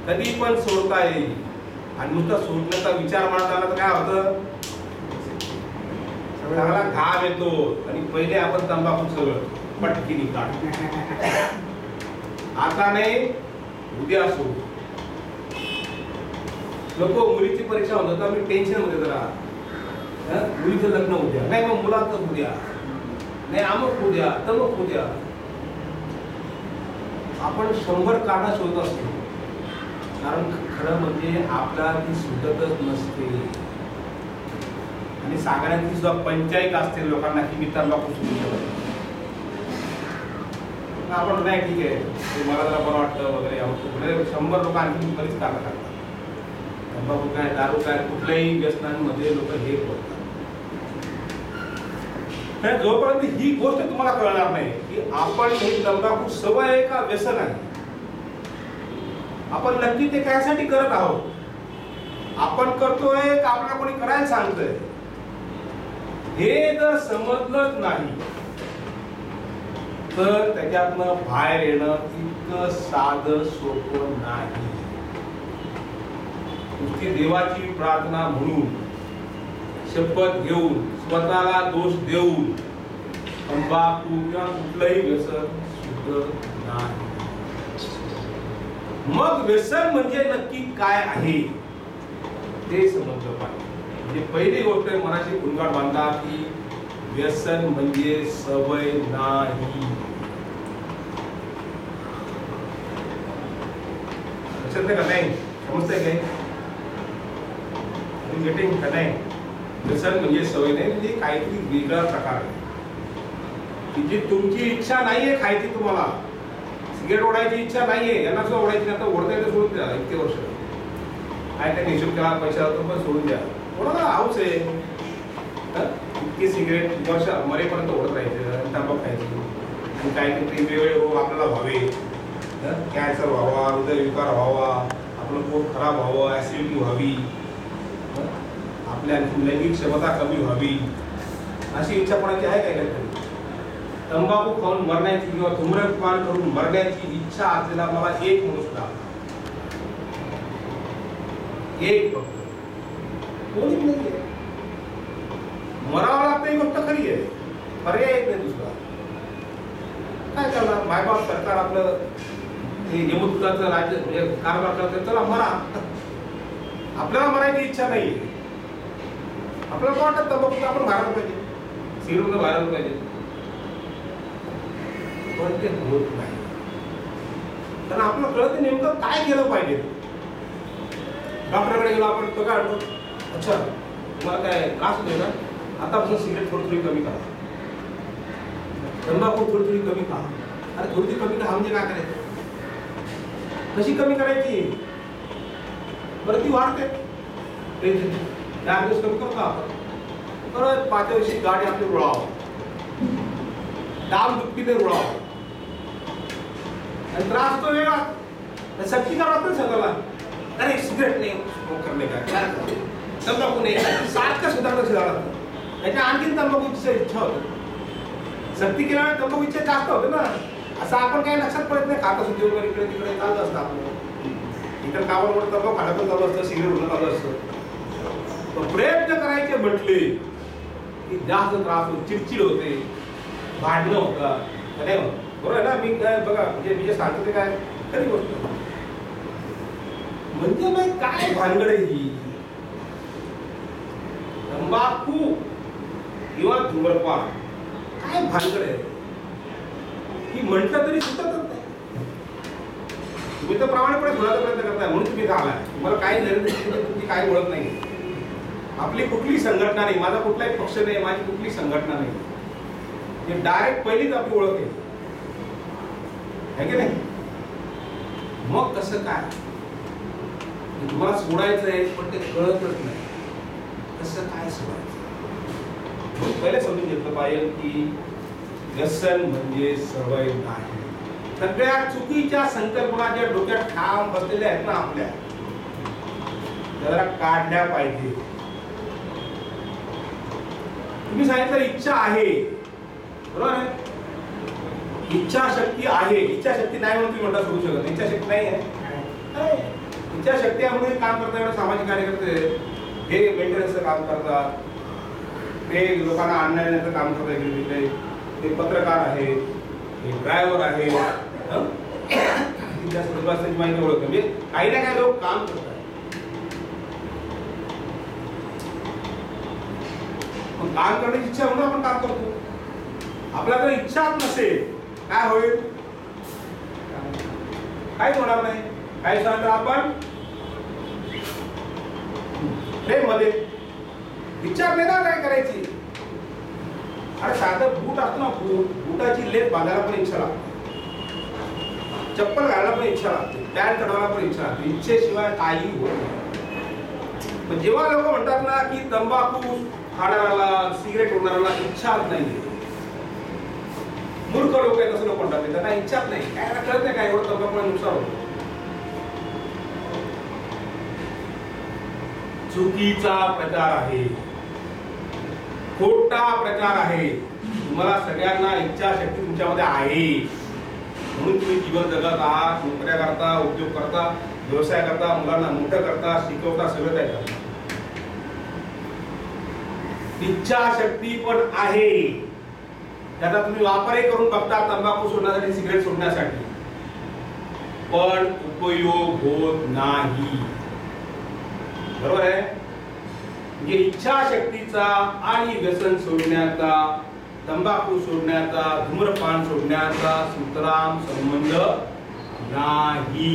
कधी पण सोडता येईल. आणि नुसतं सोडण्याचा विचार मनात आला तर काय होतं, सगळ्याला घाम येतो आणि पहिले आपण तंबाखू सगळं पटकीने काढ. आता नाही, उद्या सोड. लोक मुलीची परीक्षा होत मी टेन्शन मध्ये जरा, मुलीचं लग्न उद्या नाही, मग मुलाचं उद्या नाही, अमुक उद्या तमुक उद्या. आपण 100 कारणं शोधत असतो, कारण खरं म्हणजे आपला ती सुटतच नसते. आणि सांगण्याची सुद्धा पंचायत असते लोकांना की मी तंबाखू सुरू केलं. आपण नाही ठीक आहे, मला जरा बरं वाटतं वगैरे, 100 लोक आणखी बरीच कारणं करतात. तंबाखू काय, दारू काय, कुठल्याही व्यसनांमध्ये लोक हे बोलतात. जोपर्यंत ही गोष्ट तुम्हाला कळणार नाही की आपण ही तंबाखू सवय आहे का व्यसन आहे, आपण नक्की ते कायसाठी करत आहोत, आपण करतोय का आपल्याला कोणी करायला सांगतोय, हे जर समजलंच नाही तर त्याच्यातनं बाहेर येणं इतकं साधं सोपं नाही. नुसती देवाची प्रार्थना म्हणून, शपथ घेऊन, स्वतःला दोष देऊन तंबाखू किंवा कुठलंही व्यसन सुटत नाही. मग व्यसन म्हणजे नक्की काय आहे ते समजलं पाहिजे. म्हणजे पहिली गोष्ट मनाशी गुणगाड बांधा की व्यसन म्हणजे सवय नाही. लक्षात का नाही, समजतंय काय गेटिंग का नाही. व्यसन म्हणजे सवय नाही, म्हणजे काहीतरी वेगळा प्रकार आहे की जी तुमची इच्छा नाहीये खायची, तुम्हाला सिगरेट ओढायची इच्छा नाहीये, यांना सुद्धा ओढायची नाही, आता ओढता येते सोडून द्या. इतके वर्ष काय त्या हिशोब केला, पैसा जातो पण सोडून द्या. कोणाला हाऊस आहे इतकी सिगरेट वर्ष मरेपर्यंत ओढत राहायचं, तंबाखू खायची आणि काहीतरी वेगवेगळे रोग आपल्याला व्हावे, कॅन्सर व्हावा, हृदयविकार व्हावा, आपलं पोट खराब व्हावं, ऍसिडिटी व्हावी, आपल्या लैंगिक क्षमता कमी व्हावी, अशी इच्छा कोणाची आहे काय काहीतरी. तंबाखू खाऊन मरण्याची किंवा धूम्रपान करून मरण्याची इच्छा असलेला मला एक मनुष्य दाखवा, एक फक्त. कोणी नाही. मरावं लागतं ही गोष्ट खरी आहे, पर्याय येत नाही दुसरा. काय करणार, मायबाप सरकार आपलं हे यमदूताचं राज्य म्हणजे कारभार करते, चला मरा. आपल्याला मरायची इच्छा नाही, आपल्याला वाटत तंबाखू आपण मारायला पाहिजे, सिगरेट मारायला पाहिजे, पण ते होत नाही. कारण आपलं कळत नेमकं काय केलं पाहिजे. डॉक्टरकडे गेलो आपण, तो काय म्हणतो, अच्छा तुम्हाला काय त्रास होतोय ना, आतापासून सिगरेट थोडी थोडी कमी करा, तंबाखू थोडी थोडी कमी करा. अरे थोडी थोडी कमी करा म्हणजे काय करायचं, कशी कमी करायची, बरं ती वाढते, 4 दिवस कमी करतो आपण, परत 5व्या दिवशी गाडी आपली रुळाव, दाम दुखीने रुळाव, आणि त्रास तो वेगळा. सक्ती करावं लागतं सगळ्याला, अरे सिगरेट नाही स्मोक करणे का, तंबाखू नाही, सारखं सुधारणं शिकावं लागतं. त्याच्या आणखीन तंबाखूची इच्छा होते, सक्ती केल्यामुळे तंबाखू इच्छा जास्त होते ना. असं आपण काही लक्षात पडत नाही, खात असतो जेवण इकडे तिकडे चालत असतं आपलं, इतर कामावर तंबाखू खाणं पण चालू असतं, सिगरेट उडणं चालू असतं. प्रयत्न करायचे म्हटले की जास्त त्रास होतो, चिडचिड होते, भांडणं होतात, नाही बरोबर आहे ना. मी काय बघा, म्हणजे मी जे सांगतो ते काय खरी गोष्ट म्हणजे मग काय भानगड आहे ही. तंबाखू किंवा धूम्रपान काय भानगड आहे ही म्हटलं तरी सुटतच नाही. तुम्ही तर प्रामाणिकपणे बोलायचा प्रयत्न करताय म्हणून तुम्ही झालाय, तुम्हाला काही नरेंद्र तुमची काही ओळख नाही, आपली कुठली संघटना नाही, माझा कुठलाही पक्ष नाही, माझी कुठली संघटना नाही, हे डायरेक्ट पहिलीच आपली ओळख आहे की नाही. मग कसं काय तुम्हाला सोडायचं आहे पण ते कळतच नाही, कसं काय सोडायचं. पहिले समजून घेतलं पाहिजे की व्यसन म्हणजे सवय नाही. सगळ्या चुकीच्या संकल्पना ज्या डोक्यात ठाम बसलेल्या आहेत ना आपल्या, त्याला काढल्या पाहिजे. तुम्ही सांगितलं इच्छा आहे, बरोबर आहे, इच्छाशक्ती आहे, इच्छाशक्ती नाही म्हणून तुम्ही म्हणता सोडू शकत, इच्छाशक्ती नाही आहे. इच्छाशक्तीमुळे काम करता सामाजिक कार्यकर्ते हे मेंटेनन्सचं काम करतात, ते लोकांना आणण्याचं काम करतात तिथे, ते पत्रकार आहे, ते ड्रायव्हर आहे, त्याची माहिती ओळखते. म्हणजे काही ना काही लोक काम करतात. पण काम करण्याची इच्छा म्हणून आपण काम करतो. आपल्याला जर इच्छाच नसेल काय होईल? काहीच होणार नाही. काही सांगतो आपण प्रेम मध्ये इच्छा आपल्याला काय करायची. अरे साधं बूट असतो ना, बुटाची लेस बांधायला पण इच्छा लागते, चप्पल घालायला पण इच्छा लागते, पॅन्ट चढवायला पण इच्छा लागते. इच्छेशिवाय काही होत नाही. पण जेव्हा लोक म्हणतात ना की तंबाखू खाणाऱ्याला, सिगरेट ओढणाऱ्याला इच्छाच नाही, मूर्ख लोक आहेत असं लोक म्हणतात. त्यांना इच्छाच नाही, काय कळत नाही काय एवढं तंबाखूला नुकसान होतं. चुकीचा प्रचार आहे, खोटा प्रचार आहे. तुम्हाला सगळ्यांना इच्छाशक्ती तुमच्यामध्ये आहे म्हणून तुम्ही जीवन जगत आहात, नोकऱ्या करता, उद्योग करता, व्यवसाय करता, मुलांना मोठं करता, शिकवता, सगळं काय करता. इच्छाशक्ती पण आहे, त्याचा तुम्ही वापरही करून बघता तंबाखू सोडण्यासाठी, सिगरेट सोडण्यासाठी, पण उपयोग होत नाही. बरोबर आहे? म्हणजे इच्छाशक्तीचा आणि व्यसन सोडण्याचा, तंबाखू सोडण्याचा, धूम्रपान सोडण्याचा सुतराम संबंध नाही.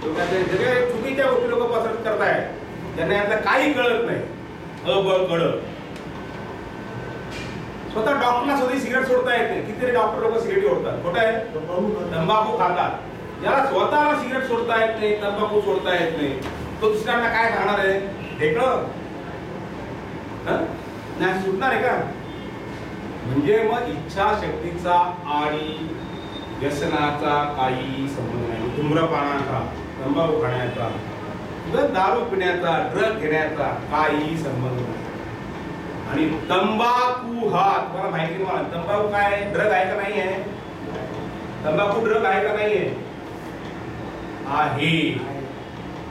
सगळे चुकीच्या गोष्टी लोक पसरत करतायत, त्यांना यातलं काही कळत नाही. कळत स्वतः डॉक्टरला स्वतः सिगरेट सोडता येत नाही. कितीतरी डॉक्टर लोक सिगरेट ओढतात, खोटं आहे. तंबाखू खातात. ज्याला स्वतःला सिगरेट सोडता येत नाही, तंबाखू सोडता येत नाही, तो दुसऱ्यांना काय खाणार आहे? ढेकळं नाही सुटणार आहे का? म्हणजे मग इच्छाशक्तीचा आणि व्यसनाचा काही संबंध नाही. धूम्रपानाचा, तंबाखू खाण्याचा, दारू पिण्याचा, ड्रग घेण्याचा काही संबंध नाही. आणि तंबाखू हा तुम्हाला माहिती मला, तंबाखू काय ड्रग आहे का नाही आहे? तंबाखू ड्रग आहे का नाही आहे? आहे.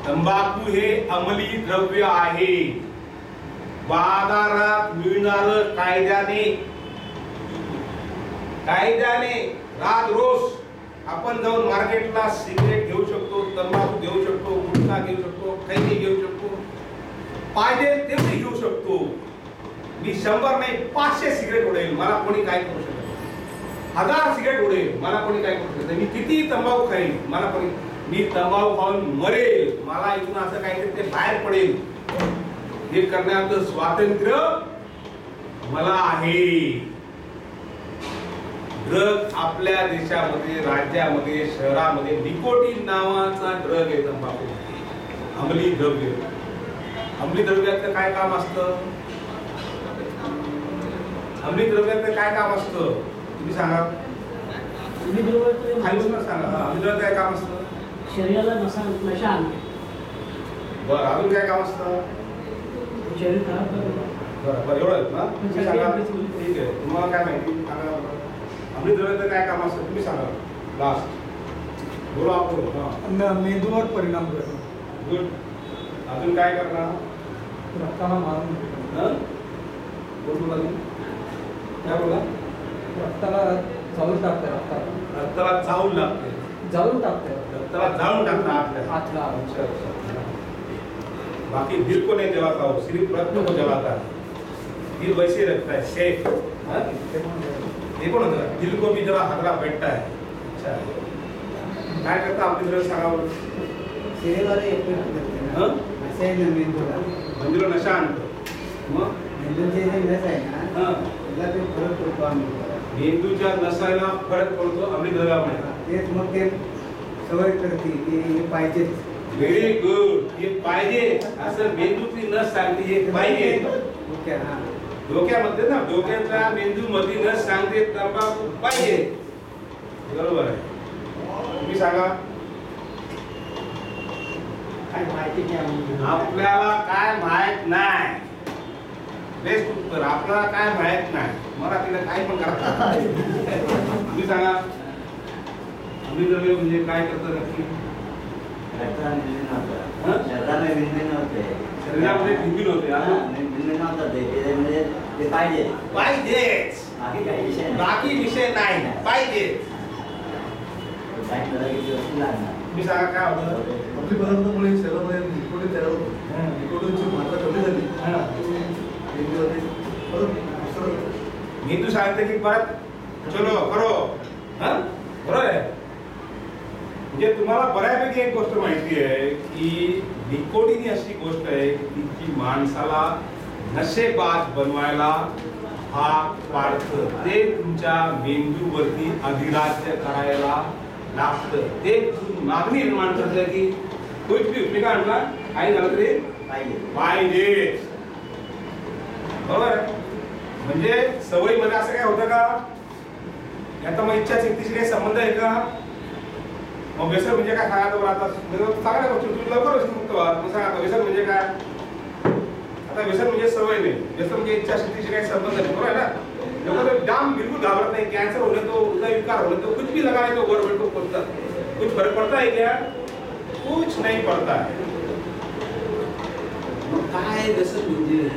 तंबाखू हे अंमली द्रव्य आहे. बाजारात मिळणार कायद्याने रात रोज आपण जाऊन मार्केटला सिगरेट घेऊ शकतो, तंबाखू घेऊ शकतो, गुटखा घेऊ शकतो, खैनी घेऊ शकतो, पाहिजे तेवढी घेऊ शकतो. मी 100 नाही 500 सिगरेट ओढेल, मला कोणी काय करू शकत नाही. 1000 सिगरेट ओढेल, मला कोणी काय करू शकत नाही. मी किती तंबाखू खाईन, मला कोणी, मी तंबाखू खाऊन मरेल, मला इथून असं काहीतरी ते बाहेर पडेल, हे करण्याचं स्वातंत्र्य मला आहे. ड्रग आपल्या देशामध्ये, राज्यामध्ये, शहरामध्ये निकोटीन नावाचा ड्रग आहे तंबाखू, अंमली द्रव्य. अंमली द्रव्याचं काय काम असतं? अंमली द्रव्याचं काय काम असतं तुम्ही सांगा. खाली सांगा. अंमली द्रव्याचं काय काम असतं? शरीराला नशा आणते. बरं, अजून काय काम असतं? शरीर खराब करतो. बरं एवढंच ना? तुम्ही सांगा. ठीक आहे, तुम्हाला काय माहिती सांगा. अंमली द्रव्याचं काय काम असतं तुम्ही सांगा. लास्ट बोला आपण. मेंदूवर परिणाम करतो. गुड. अजून काय करणार? रक्ताला मारून बोल. काय बोला? रक्ताला जाळून टाकते. रक्ताला चावून लागते. जाळून टाकते. रक्ताला जाळून टाकता आतला. बाकी दिल को नहीं जलाता हो, सिर्फ रक्त को जलाता है. दिल वैसे रखता है, सेफ. ये कौन होता है? दिल को भी जरा हदरा बैठता है. अच्छा काय करता आपली जरा सांगा. शरीराला इफेक्ट करते ना, असं आहे ना मेंदूला. मेंदूला नशा आणतो. मग मेंदूचे जे नस आहे ना, त्याला ते फरक पडतो. आम्ही मेंदूच्या नसाला फरक पडतो अंमली द्रव्यामुळे. तेच मग ते सवय करते की हे पाहिजेच. Very good. हे पाहिजे असं मेंदूची नस सांगते, हे पाहिजे. ओके. हा डोक्यामध्ये ना, डोक्याच्या मेंदू मध्ये नस सांगते तंबाखू पाहिजे. बरोबर आहे. तुम्ही सांगा. काय माहिती नाही आपल्याला काय माहित नाही. बेस्ट उत्तर. आपल्याला काय माहित नाही. मराठीला काय पण करता. तुम्ही सांगा. अंमली द्रव्य म्हणजे काय करतं नक्की? रक्ताने भिन्न हं? नव्हतं शरीराने भिन्न नव्हते शरीरामध्ये भिन्न होते भिन्न नव्हतं ते म्हणजे ते पाहिजे पाहिजेच बाकी काही विषय नाही बाकी विषय नाही पाहिजे. काय करायला किती वस्तू लागणार मी सांगा काय होतं आपली पदार्थामुळे शरीरामध्ये निकोटीन तयार होतो. निकोटीनची मात्रा कमी झाली परत दुसरं मी तू सांगते की परत चलो करो हा बरोबर आहे. म्हणजे तुम्हाला बऱ्यापैकी एक गोष्ट माहिती आहे की निकोटीन ही अशी गोष्ट आहे की माणसाला नशेबाज बनवायला भाग पाडतं. ते तुमच्या मेंदूवरती अधिराज्य करायला लागतं. ते मागणी निर्माण करतं की कुछ भी मी काय म्हणला काही झालं तरी पाहिजे बरोबर. म्हणजे सवयीमध्ये असं काय होतं का आता मग इच्छा शक्तीशी काही संबंध आहे का. मग व्यसन म्हणजे काय सांगा बरं आता सांगा गोष्टी तुम्ही लवकर व्यसनमुक्त व्हा. मग सांगा आता व्यसन म्हणजे काय. आता व्यसन म्हणजे सवय नाही व्यसन म्हणजे इच्छा शक्तीशी काही संबंध नाही बरोबर आहे ना. लोक तो जाम बिल्कुल घाबरत नाही. कैंसर होने तो हृदय विकार होने तो कुछ भी लगाने तो गवर्नमेंट को बोलता कुछ फर्क पड़ता है क्या कुछ नहीं पड़ता है. मग काय व्यसन म्हणजे